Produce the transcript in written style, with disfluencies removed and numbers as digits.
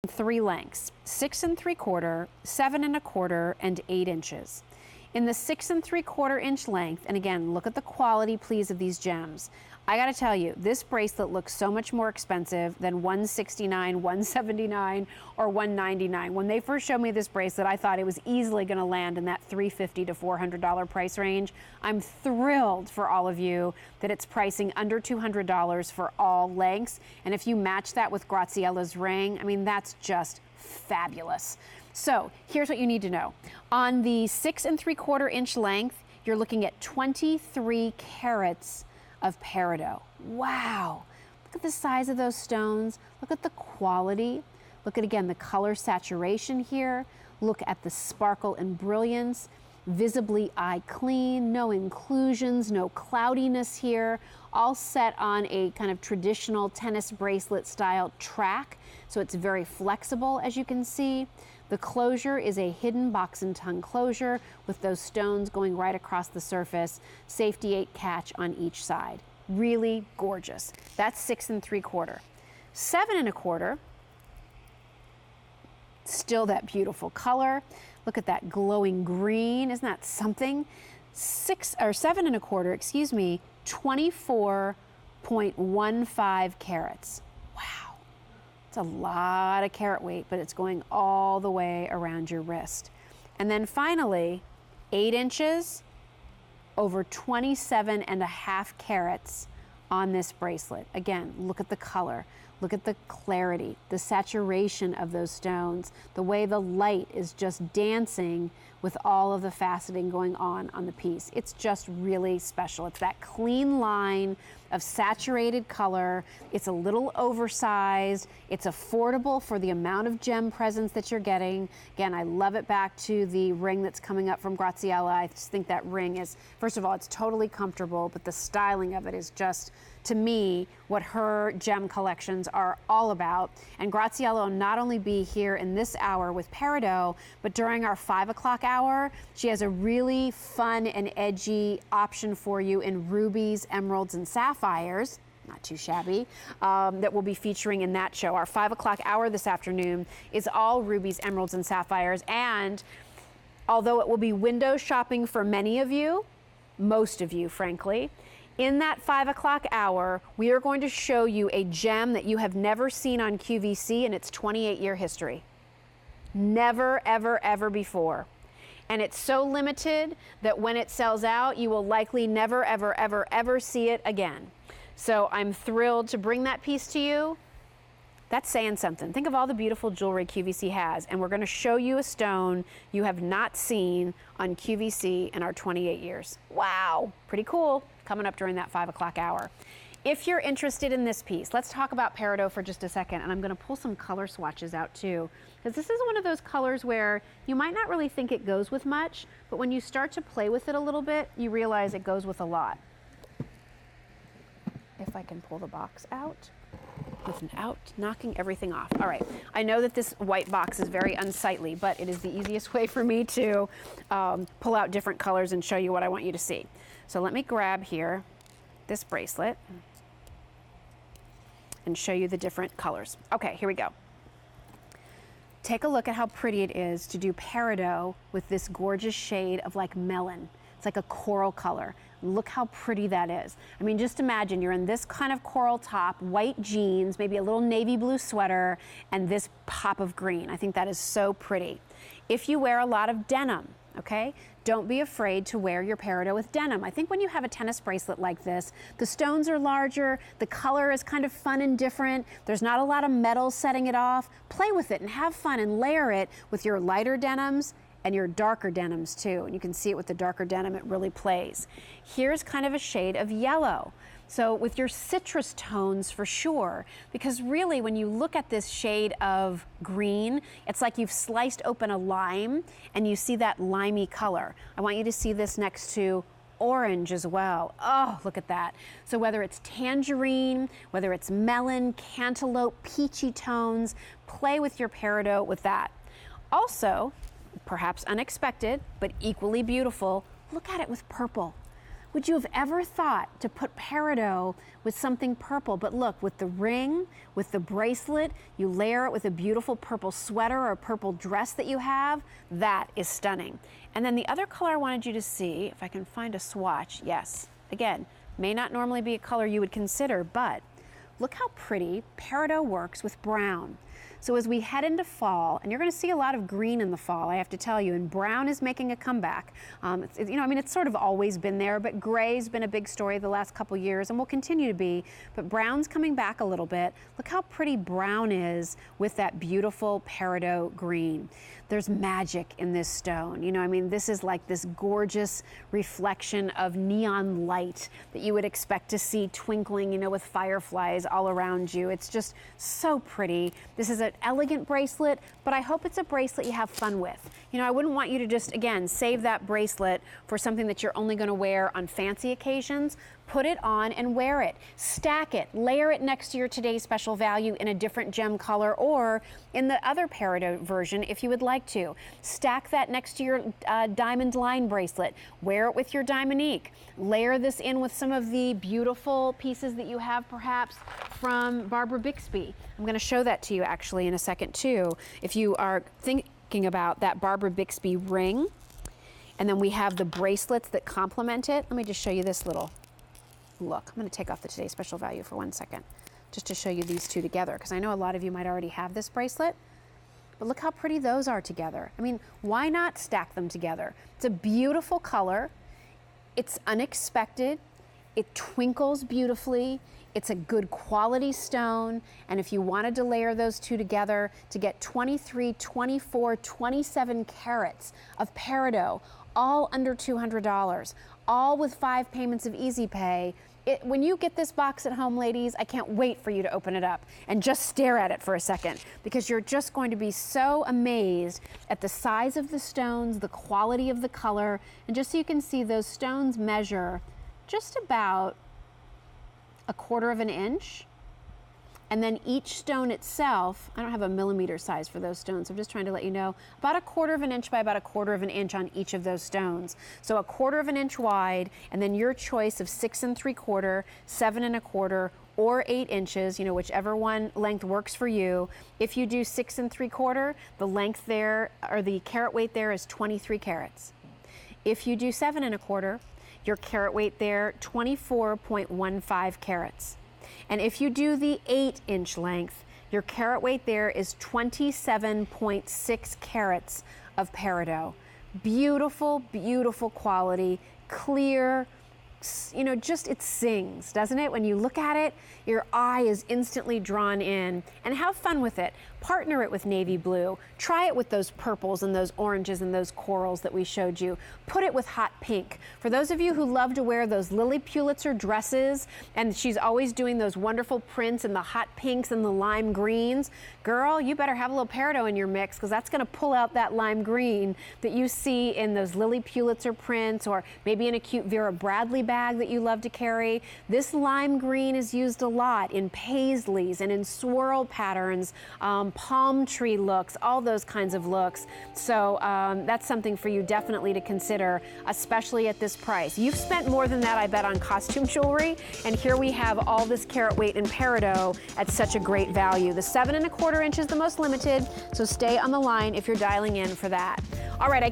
three lengths: 6 3/4, 7 1/4, and 8 inches. In the 6 3/4 inch length, and again, look at the quality, please, of these gems. I gotta tell you, this bracelet looks so much more expensive than $169, $179, or $199. When they first showed me this bracelet, I thought it was easily gonna land in that $350 to $400 price range. I'm thrilled for all of you that it's pricing under $200 for all lengths. And if you match that with Graziella's ring, I mean, that's just fabulous. So here's what you need to know. On the 6 3/4 inch length, you're looking at 23 carats of peridot. Wow. Look at the size of those stones. Look at the quality. Look at, again, the color saturation here. Look at the sparkle and brilliance. Visibly eye clean, no inclusions, no cloudiness here. All set on a kind of traditional tennis bracelet style track. So it's very flexible, as you can see. The closure is a hidden box and tongue closure with those stones going right across the surface. Safety 8 catch on each side. Really gorgeous. That's 6 3/4. 7 1/4, still that beautiful color. Look at that glowing green. Isn't that something? 7 1/4, excuse me, 24.15 carats. Wow. It's a lot of carat weight, but it's going all the way around your wrist. And then finally, 8 inches, over 27.5 carats on this bracelet. Again, look at the color. Look at the clarity, the saturation of those stones, the way the light is just dancing with all of the faceting going on the piece. It's just really special. It's that clean line of saturated color. It's a little oversized. It's affordable for the amount of gem presence that you're getting. Again, I love it back to the ring that's coming up from Graziella. I just think that ring is, first of all, it's totally comfortable, but the styling of it is just, to me, what her gem collections are all about. And Graziella will not only be here in this hour with Peridot, but during our 5 o'clock hour, she has a really fun and edgy option for you in rubies, emeralds, and sapphires. Not too shabby, that we'll be featuring in that show. Our 5 o'clock hour this afternoon is all rubies, emeralds, and sapphires. And although it will be window shopping for many of you, most of you, frankly, in that 5 o'clock hour, we are going to show you a gem that you have never seen on QVC in its 28-year history. Never, ever, ever before. And it's so limited that when it sells out, you will likely never, ever, ever, ever see it again. So I'm thrilled to bring that piece to you. That's saying something. Think of all the beautiful jewelry QVC has, and we're going to show you a stone you have not seen on QVC in our 28 years. Wow, pretty cool. Coming up during that 5 o'clock hour. If you're interested in this piece, let's talk about Peridot for just a second, and I'm going to pull some color swatches out too, because this is one of those colors where you might not really think it goes with much, but when you start to play with it a little bit, you realize it goes with a lot. If I can pull the box out without knocking everything off. All right, I know that this white box is very unsightly, but it is the easiest way for me to pull out different colors and show you what I want you to see. So let me grab here this bracelet and show you the different colors. Okay, here we go. Take a look at how pretty it is to do Peridot with this gorgeous shade of like melon. It's like a coral color. Look how pretty that is. I mean, just imagine you're in this kind of coral top, white jeans, maybe a little navy blue sweater, and this pop of green. I think that is so pretty. If you wear a lot of denim, okay, don't be afraid to wear your Peridot with denim. I think when you have a tennis bracelet like this, the stones are larger, the color is kind of fun and different, there's not a lot of metal setting it off. Play with it and have fun and layer it with your lighter denims and your darker denims too. And you can see it with the darker denim, it really plays. Here's kind of a shade of yellow. So with your citrus tones for sure, because really when you look at this shade of green, it's like you've sliced open a lime and you see that limey color. I want you to see this next to orange as well. Oh, look at that. So whether it's tangerine, whether it's melon, cantaloupe, peachy tones, play with your Peridot with that. Also, perhaps unexpected, but equally beautiful, look at it with purple. Would you have ever thought to put peridot with something purple? But look, with the ring, with the bracelet, you layer it with a beautiful purple sweater or a purple dress that you have, that is stunning. And then the other color I wanted you to see, if I can find a swatch, yes, again, may not normally be a color you would consider, but look how pretty peridot works with brown. So as we head into fall, and you're going to see a lot of green in the fall, I have to tell you, and brown is making a comeback. It's sort of always been there, but gray's been a big story the last couple years and will continue to be, but brown's coming back a little bit. Look how pretty brown is with that beautiful peridot green. There's magic in this stone. This is like this gorgeous reflection of neon light that you would expect to see twinkling, with fireflies all around you. It's just so pretty. This is an elegant bracelet, but I hope it's a bracelet you have fun with. I wouldn't want you to just, again, save that bracelet for something that you're only going to wear on fancy occasions. Put it on and wear it. Stack it. Layer it next to your today's special value in a different gem color or in the other peridot version if you would like to. Stack that next to your diamond line bracelet. Wear it with your diamondique. Layer this in with some of the beautiful pieces that you have perhaps from Barbara Bixby. I'm going to show that to you actually in a second too. If you are thinking about that Barbara Bixby ring, and then we have the bracelets that complement it. Let me just show you this little look. I'm going to take off the today's special value for 1 second just to show you these two together, because I know a lot of you might already have this bracelet, but look how pretty those are together. Why not stack them together? It's a beautiful color. It's unexpected. It twinkles beautifully. It's a good quality stone. And if you wanted to layer those two together to get 23, 24, 27 carats of peridot, all under $200, all with 5 payments of Easy Pay. When you get this box at home, ladies, I can't wait for you to open it up and just stare at it for a second, because you're just going to be so amazed at the size of the stones, the quality of the color, and just so you can see, those stones measure just about 1/4 of an inch. And then each stone itself, I don't have a millimeter size for those stones, I'm just trying to let you know, about 1/4 of an inch by about 1/4 of an inch on each of those stones. So 1/4 of an inch wide, and then your choice of 6 3/4, 7 1/4, or 8 inches, whichever one length works for you. If you do 6 3/4, the length there, or the carat weight there, is 23 carats. If you do 7 1/4, your carat weight there, 24.15 carats. And if you do the 8-inch length, your carat weight there is 27.6 carats of peridot. Beautiful, beautiful quality, clear, just it sings, doesn't it? When you look at it, your eye is instantly drawn in. And have fun with it. Partner it with navy blue. Try it with those purples and those oranges and those corals that we showed you. Put it with hot pink. For those of you who love to wear those Lily Pulitzer dresses, and she's always doing those wonderful prints in the hot pinks and the lime greens, girl, you better have a little peridot in your mix, because that's going to pull out that lime green that you see in those Lily Pulitzer prints, or maybe in a cute Vera Bradley bag that you love to carry. This lime green is used a lot in paisleys and in swirl patterns, palm tree looks, all those kinds of looks. So that's something for you definitely to consider, especially at this price. You've spent more than that, I bet, on costume jewelry, and here we have all this carat weight in peridot at such a great value. The 7 1/4 inch is the most limited, so stay on the line if you're dialing in for that. All right,